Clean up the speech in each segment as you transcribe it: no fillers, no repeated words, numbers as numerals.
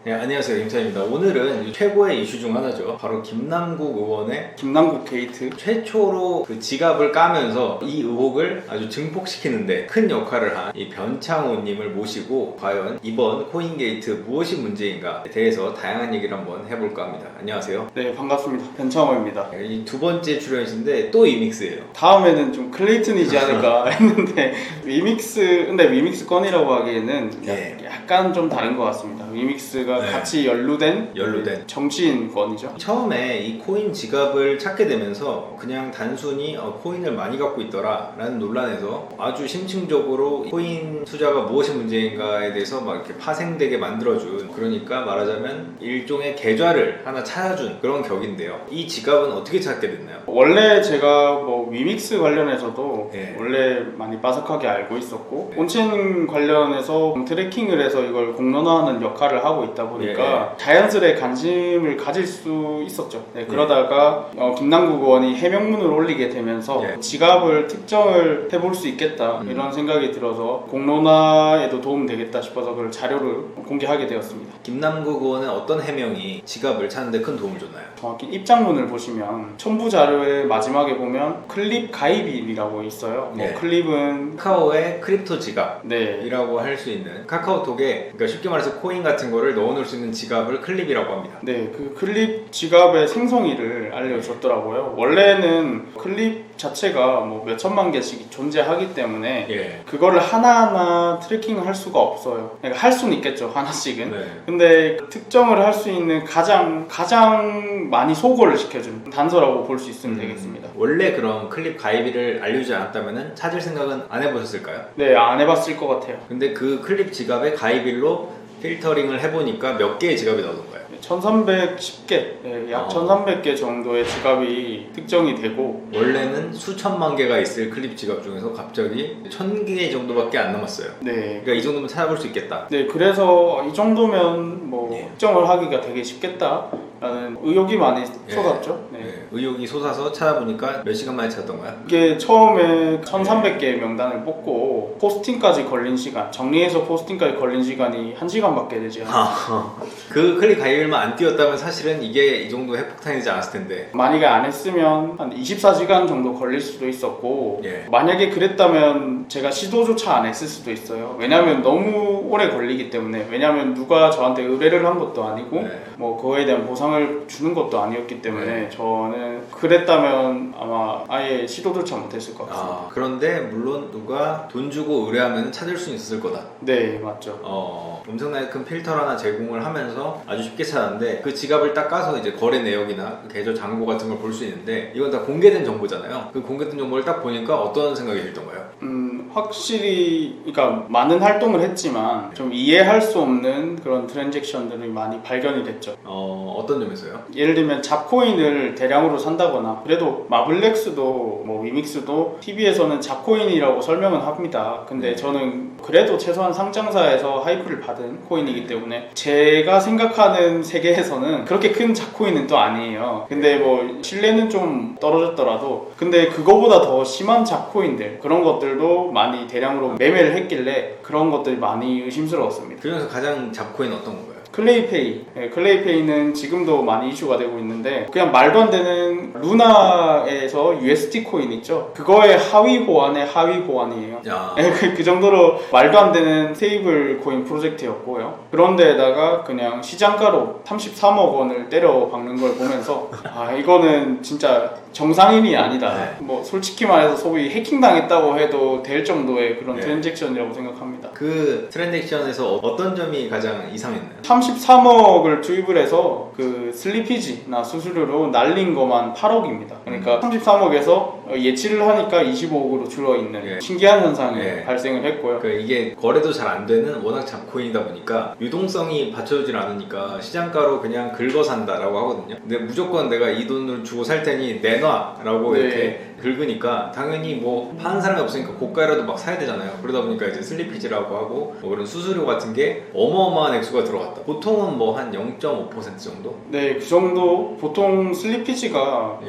네, 안녕하세요. 임찬입니다. 오늘은 최고의 이슈 중 하나죠. 바로 김남국 의원의 김남국 게이트. 최초로 그 지갑을 까면서 이 의혹을 아주 증폭시키는데 큰 역할을 한 이 변창호님을 모시고 과연 이번 코인게이트 무엇이 문제인가에 대해서 다양한 얘기를 한번 해볼까 합니다. 안녕하세요. 네, 반갑습니다. 변창호입니다. 이 두 번째 출연이신데 또 이믹스예요. 다음에는 좀 클레이튼이지 않을까 했는데 근데 위믹스 건이라고 하기에는 네. 약간 좀 다른 것 같습니다. 위믹스가 네. 같이 연루된 정치인 건이죠. 처음에 이 코인 지갑을 찾게 되면서 그냥 단순히 코인을 많이 갖고 있더라 라는 논란에서 아주 심층적으로 코인 투자가 무엇이 문제인가에 대해서 막 이렇게 파생되게 만들어준, 그러니까 말하자면 일종의 계좌를 하나 찾아준 그런 격인데요. 이 지갑은 어떻게 찾게 됐나요? 원래 제가 위믹스 관련해서도 네. 원래 많이 빠삭하게 알고 있었고 온체인 관련해서 트래킹을 해서 이걸 공론화하는 역할을 하고 있다 보니까 자연스레 관심을 가질 수 있었죠. 그러다가 김남국 의원이 해명문을 올리게 되면서 지갑을 특정을 해볼 수 있겠다 이런 생각이 들어서 공론화에도 도움되겠다 싶어서 그걸 자료를 공개하게 되었습니다. 김남국 의원은 어떤 해명이 지갑을 찾는 데 큰 도움을 줬나요? 정확히 입장문을 보시면 첨부 자료의 마지막에 보면 클립 가입일이라고 있어요. 클립은 카카오의 크립토 지갑 네. 이라고 할 수 있는, 카카오톡에 그러니까 쉽게 말해서 코인 같은 거를 넣어놓을 수 있는 지갑을 클립이라고 합니다. 네, 그 클립 지갑의 생성일을 알려줬더라고요. 원래는 클립 자체가 몇 천만 개씩 존재하기 때문에 그거를 하나하나 트래킹을 할 수가 없어요. 그러니까 할 수는 있겠죠, 하나씩은. 근데 특정을 할 수 있는 가장 많이 소거를 시켜준 단서라고 볼 수 있으면 되겠습니다. 원래 그럼 클립 가입일을 알려주지 않았다면 찾을 생각은 안 해보셨을까요? 네, 안 해봤을 것 같아요. 근데 그 클립 지갑의 가입일로 필터링을 해보니까 몇 개의 지갑이 나오던가요? 1310개, 약 1300개 정도의 지갑이 특정이 되고, 원래는 수천만 개가 있을 클립 지갑 중에서 갑자기 1000개 정도밖에 안 남았어요. 네. 그러니까 이 정도면 찾아볼 수 있겠다. 네, 그래서 이 정도면 특정을 하기가 되게 쉽겠다라는 의혹이 많이 쏟았죠. 의혹이 솟아서 찾아보니까 몇 시간 만에 찾았던가요? 이게 처음에 1300개의 명단을 뽑고 포스팅까지 걸린 시간, 정리해서 포스팅까지 걸린 시간이 1시간밖에 되지 않아요. 그 클릭 가입일만 안 띄웠다면 사실은 이게 이 정도 핵폭탄이지 않았을 텐데, 만약에 안 했으면 한 24시간 정도 걸릴 수도 있었고, 만약에 그랬다면 제가 시도조차 안 했을 수도 있어요. 왜냐면 너무 오래 걸리기 때문에. 왜냐면 누가 저한테 의뢰를 한 것도 아니고 그거에 대한 보상을 주는 것도 아니었기 때문에 저는 그랬다면 아마 아예 시도조차 못했을 것 같습니다. 그런데 물론 누가 돈 주고 의뢰하면 찾을 수 있을 거다. 네, 맞죠. 엄청나게 큰 필터를 하나 제공을 하면서 아주 쉽게 찾았는데, 그 지갑을 딱 까서 이제 거래 내역이나 그 계좌 잔고 같은 걸 볼 수 있는데, 이건 다 공개된 정보잖아요. 그 공개된 정보를 딱 보니까 어떤 생각이 들던가요? 확실히 그러니까 많은 활동을 했지만 좀 이해할 수 없는 그런 트랜잭션들이 많이 발견이 됐죠. 어떤 점에서요? 예를 들면 잡코인을 대량으로 산다거나, 그래도 마블렉스도 위믹스도 TV에서는 잡코인이라고 설명은 합니다. 근데 저는 그래도 최소한 상장사에서 하이프를 받은 코인이기 때문에 제가 생각하는 세계에서는 그렇게 큰 잡코인은 또 아니에요. 근데 신뢰는 좀 떨어졌더라도, 근데 그거보다 더 심한 잡코인들, 그런 것들도 많이 대량으로 매매를 했길래 그런 것들이 많이 의심스러웠습니다. 그중에서 가장 잡코인 어떤 건가요? 클레이페이. 클레이페이는 지금도 많이 이슈가 되고 있는데, 그냥 말도 안 되는 루나에서 UST 코인 있죠? 그거의 하위 호환의 하위 호환이에요. 그 정도로 말도 안 되는 스테이블 코인 프로젝트였고요. 그런데다가 그냥 시장가로 33억 원을 때려 박는 걸 보면서 이거는 진짜 정상인이 아니다. 솔직히 말해서 소위 해킹당했다고 해도 될 정도의 그런 트랜잭션이라고 생각합니다. 그 트랜잭션에서 어떤 점이 가장 이상했나요? 33억을 투입을 해서 그 슬리피지나 수수료로 날린 것만 8억입니다. 그러니까 33억에서 예치를 하니까 25억으로 줄어있는 신기한 현상이 발생을 했고요. 그러니까 이게 거래도 잘 안 되는 워낙 잡코인이다 보니까 유동성이 받쳐주질 않으니까 시장가로 그냥 긁어산다라고 하거든요. 근데 무조건 내가 이 돈을 주고 살 테니 내놔라고 이렇게 긁으니까 당연히 파는 사람이 없으니까 고가라도 막 사야 되잖아요. 그러다 보니까 이제 슬리피지라고 하고 그런 수수료 같은 게 어마어마한 액수가 들어갔다. 보통은 한 0.5% 정도? 네, 그 정도. 보통 슬리피지가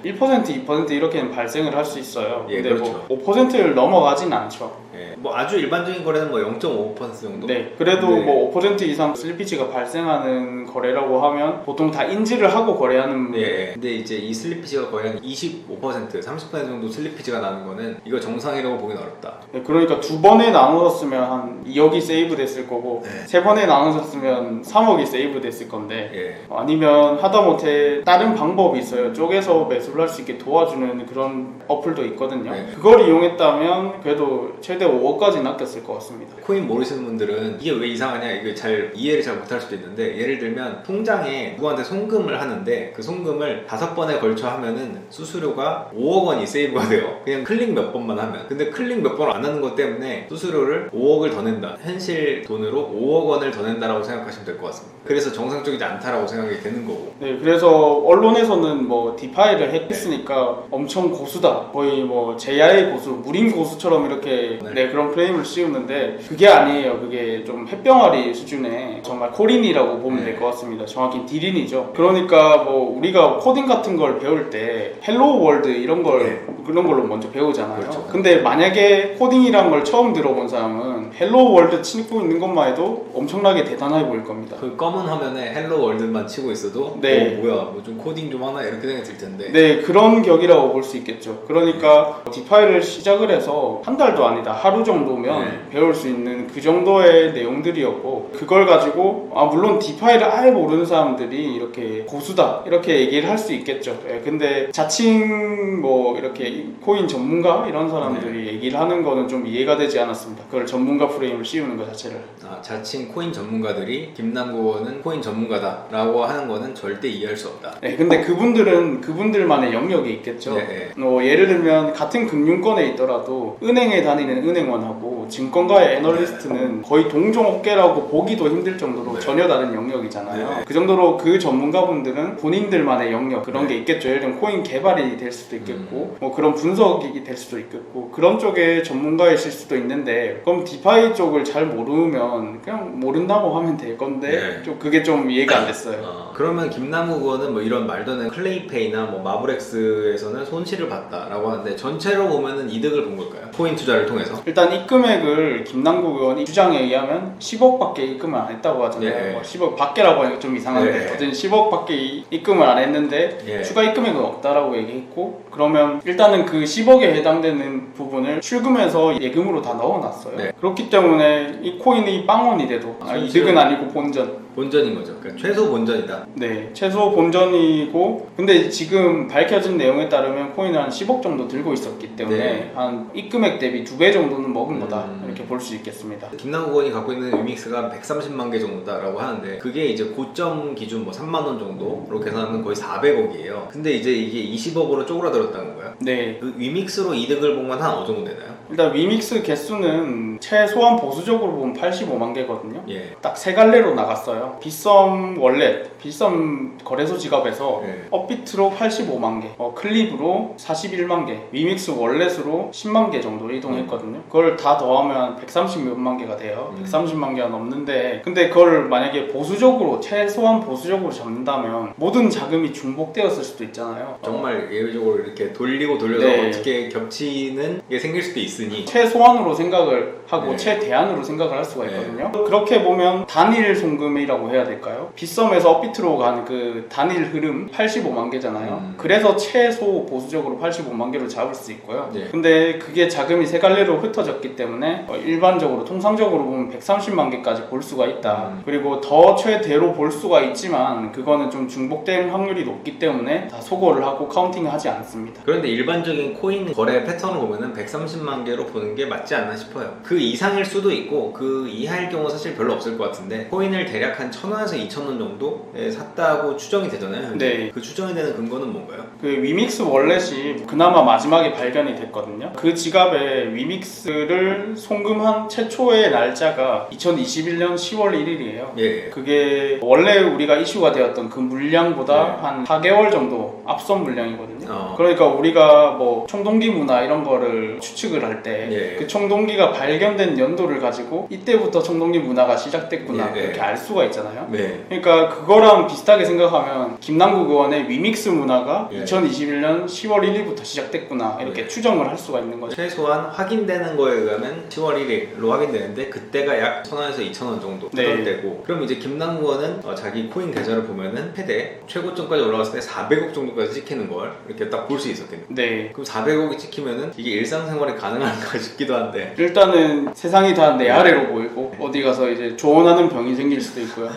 1%, 2% 이렇게는 발생을 할 수 있어요. 근데 그렇죠. 5%를 넘어가진 않죠. 예. 뭐 아주 일반적인 거래는 뭐 0.5% 정도? 네, 그래도 네. 뭐 5% 이상 슬리피지가 발생하는 거래라고 하면 보통 다 인지를 하고 거래하는. 예. 근데 이제 이 슬리피지가 거의 한 25%, 30% 정도 슬리피지가 나는 거는 이거 정상이라고 보기는 어렵다. 네, 그러니까 두 번에 나누었으면 한 2억이 세이브 됐을 거고 네. 세 번에 나누었으면 3억이 세이브 됐을 건데 예. 아니면 하다못해 다른 방법이 있어요. 쪼개서 매수를 할 수 있게 도와주는 그런 어플도 있거든요. 네. 그걸 이용했다면 그래도 최대 5억까지 낚였을 것 같습니다. 코인 모르시는 분들은 이게 왜 이상하냐 이거 잘 이해를 잘 못할 수도 있는데 예를 들면 통장에 누구한테 송금을 하는데 그 송금을 5번에 걸쳐 하면은 수수료가 5억 원이 세이브가 돼요. 그냥 클릭 몇 번만 하면. 근데 클릭 몇 번 안 하는 것 때문에 수수료를 5억을 더 낸다. 현실 돈으로 5억 원을 더 낸다라고 생각하시면 될 것 같습니다. 그래서 정상적이지 않다라고 생각이 되는 거고. 네, 그래서 언론에서는 뭐 디파이를 했으니까 엄청 고수다. 거의 뭐 제야의 고수, 무림 고수처럼 이렇게 네, 그런 프레임을 씌우는데 그게 아니에요. 그게 좀 햇병아리 수준의 정말 코린이라고 보면 될 것 같습니다. 정확히 디린이죠. 그러니까 뭐 우리가 코딩 같은 걸 배울 때 헬로 월드 이런 걸 그런 걸로 먼저 배우잖아요. 그렇죠. 근데 만약에 코딩이란 걸 처음 들어본 사람은 헬로 월드 치고 있는 것만 해도 엄청나게 대단해 보일 겁니다. 그 검은 화면에 헬로 월드만 치고 있어도 네. 뭐야 뭐 좀 코딩 좀 하나 이렇게 생각이 들 텐데. 네, 그런 격이라고 볼 수 있겠죠. 그러니까 디파이를 시작을 해서 한 달도 아니다 하루 정도면 배울 수 있는 그 정도의 내용들이었고 그걸 가지고 물론 디파이를 아예 모르는 사람들이 이렇게 고수다 이렇게 얘기를 할 수 있겠죠. 근데 자칭 뭐 이렇게 코인 전문가 이런 사람들이 얘기를 하는 거는 좀 이해가 되지 않았습니다. 그걸 전문가 프레임을 씌우는 것 자체를. 자칭 코인 전문가들이 김남국은 코인 전문가다라고 하는 거는 절대 이해할 수 없다. 네, 근데 그분들은 그분들만의 영역이 있겠죠. 예를 들면 같은 금융권에 있더라도 은행에 다니는 은행원하고 증권가의 애널리스트는 거의 동종업계라고 보기도 힘들 정도로 전혀 다른 영역이잖아요. 그 정도로 그 전문가분들은 본인들만의 영역 그런 게 있겠죠. 예를 들면 코인 개발이 될 수도 있겠고 뭐 그런 분석이 될 수도 있겠고 그런 쪽에 전문가이실 수도 있는데 그럼 디파이 쪽을 잘 모르면 그냥 모른다고 하면 될 건데 좀 그게 좀 이해가 안 됐어요. 그러면 김남국 의원은 뭐 이런 말도 안 되는 클레이페이나 뭐 마블엑스에서는 손실을 봤다라고 하는데 전체로 보면은 이득을 본 걸까요? 코인 투자를 통해서? 일단 입금액을 김남국 의원이 주장에 의하면 10억밖에 입금을 안 했다고 하잖아요. 뭐 10억 밖에라고 하니까 좀 이상한데 어쨌든 10억밖에 입금을 안 했는데 추가 입금액은 없다라고 얘기했고 그러면 일단은 그 10억에 해당되는 부분을 출금해서 예금으로 다 넣어놨어요. 그렇기 때문에 이 코인이 빵원이 돼도 이득은 아니고 본전인 거죠. 그러니까 최소 본전이다. 네, 최소 본전이고 근데 지금 밝혀진 내용에 따르면 코인을 한 10억 정도 들고 있었기 때문에 한 입금액 대비 2배 정도는 먹은 거다 이렇게 볼 수 있겠습니다. 김남국 의원이 갖고 있는 위믹스가 130만 개 정도다라고 하는데 그게 이제 고점 기준 뭐 3만 원 정도로 계산하면 거의 400억이에요. 근데 이제 이게 20억으로 쪼그라들었다는 거예요. 네. 그 위믹스로 이득을 본 건 한 어느 정도 되나요? 일단 위믹스 개수는 최소한 보수적으로 보면 85만 개거든요. 딱 세 갈래로 나갔어요. 빗썸 월렛, 빗썸 거래소 지갑에서 업비트로 85만 개, 클립으로 41만 개, 위믹스 월렛으로 10만 개 정도 이동했거든요. 그걸 다 더하면 130몇만 개가 돼요. 130만 개가 넘는데 근데 그걸 만약에 보수적으로 최소한 보수적으로 잡는다면 모든 자금이 중복되었을 수도 있잖아요. 정말 예외적으로 이렇게 돌리고 돌려서 어떻게 겹치는 게 생길 수도 있으니 최소한으로 생각을 하고 최대한으로 생각을 할 수가 있거든요. 그렇게 보면 단일 송금이라고 해야 될까요? 빗썸에서 업비트로 가는 그 단일 흐름 85만 개잖아요. 그래서 최소 보수적으로 85만 개로 잡을 수 있고요. 근데 그게 자금이 세 갈래로 흩어졌기 때문에 일반적으로 통상적으로 보면 130만 개까지 볼 수가 있다. 그리고 더 최대로 볼 수가 있지만 그거는 좀 중복될 확률이 높기 때문에 다 소거를 하고 카운팅을 하지 않습니다. 그런데 일반적인 코인 거래 패턴을 보면은 130만 개로 보는 게 맞지 않나 싶어요. 그 이상일 수도 있고 그 이하일 경우 사실 별로 없을 것 같은데 코인을 대략 한 1,000원에서 2,000원 정도에 샀다고 추정이 되잖아요. 그 추정이 되는 근거는 뭔가요? 그 위믹스 월렛이 그나마 마지막에 발견이 됐거든요. 그 지갑에 위믹스를 송금한 최초의 날짜가 2021년 10월 1일이에요. 그게 원래 우리가 이슈가 되었던 그 물량보다 한 4개월 정도 앞선 물량이거든요. 그러니까 우리가 뭐 총동기무나 이런 거를 추측을 할 때 그 총동기가 발견된 연도를 가지고 이때부터 총동기 문화가 시작됐구나 이렇게 알 수가 있잖아요. 그러니까 그거랑 비슷하게 생각하면 김남국 의원의 위믹스 문화가 2021년 10월 1일부터 시작됐구나 이렇게 추정을 할 수가 있는 거죠. 최소한 확인되는 거에 의하면 10월 1일로 확인되는데 그때가 약 1,000원에서 2,000원 정도 하던 때고, 그럼 이제 김남국 의원은 자기 코인 계좌를 보면은 최대 최고점까지 올라갔을 때 400억 정도까지 찍히는 걸 이렇게 딱 볼 수 있었겠네요. 그럼 400억이 찍히면은 이게 일상생활에 가능한가 싶기도 한데, 일단은 세상이 다 내 아래로 보이고 어디 가서 이제 조언하는 병이 생길 수도 있고요.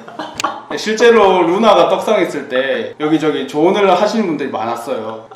실제로 루나가 떡상했을 때 여기저기 조언을 하시는 분들이 많았어요.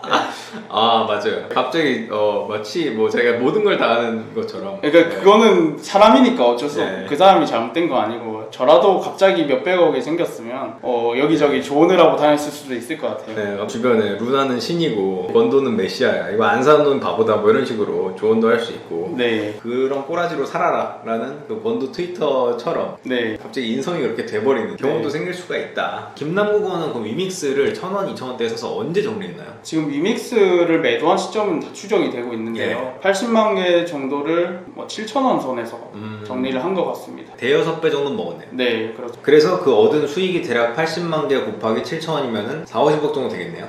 아 맞아요. 갑자기 마치 뭐 자기가 모든 걸 다 아는 것처럼. 그러니까 그거는 사람이니까 어쩔 수 없고 그 사람이 잘못된 거 아니고, 저라도 갑자기 몇백억이 생겼으면 여기저기 조언을 하고 다녔을 수도 있을 것 같아요. 주변에 루나는 신이고 원도는 메시아야, 이거 안 사는 놈 바보다 뭐 이런 식으로 조언도 할 수 있고, 그런 꼬라지로 살아라 라는 그 원도 트위터처럼 갑자기 인성이 그렇게 돼버리는 경우도 생길 수가 있다. 김남국 의원은 그 위믹스를 1,000원, 2,000원대에 사서 언제 정리했나요? 지금 위믹스를 매도한 시점은 다 추정이 되고 있는데요. 80만 개 정도를 뭐 7,000원 선에서 정리를 한 것 같습니다. 대여섯 배 정도는 먹었네요. 네, 그렇죠. 그래서 그 얻은 수익이 대략 80만 개 곱하기 7,000원이면은 4, 50억 정도 되겠네요.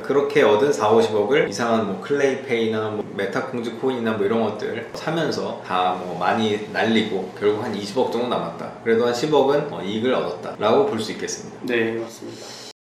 그렇게 얻은 4, 50억을 이상한 뭐 클레이페이나 뭐 메타콩즈 코인이나 뭐 이런 것들 사면서 다 뭐 많이 날리고 결국 한 20억 정도 남았다. 그래도 한 10억은 이익을 얻었다 라고 볼 수 있겠습니다. 네, 맞습니다.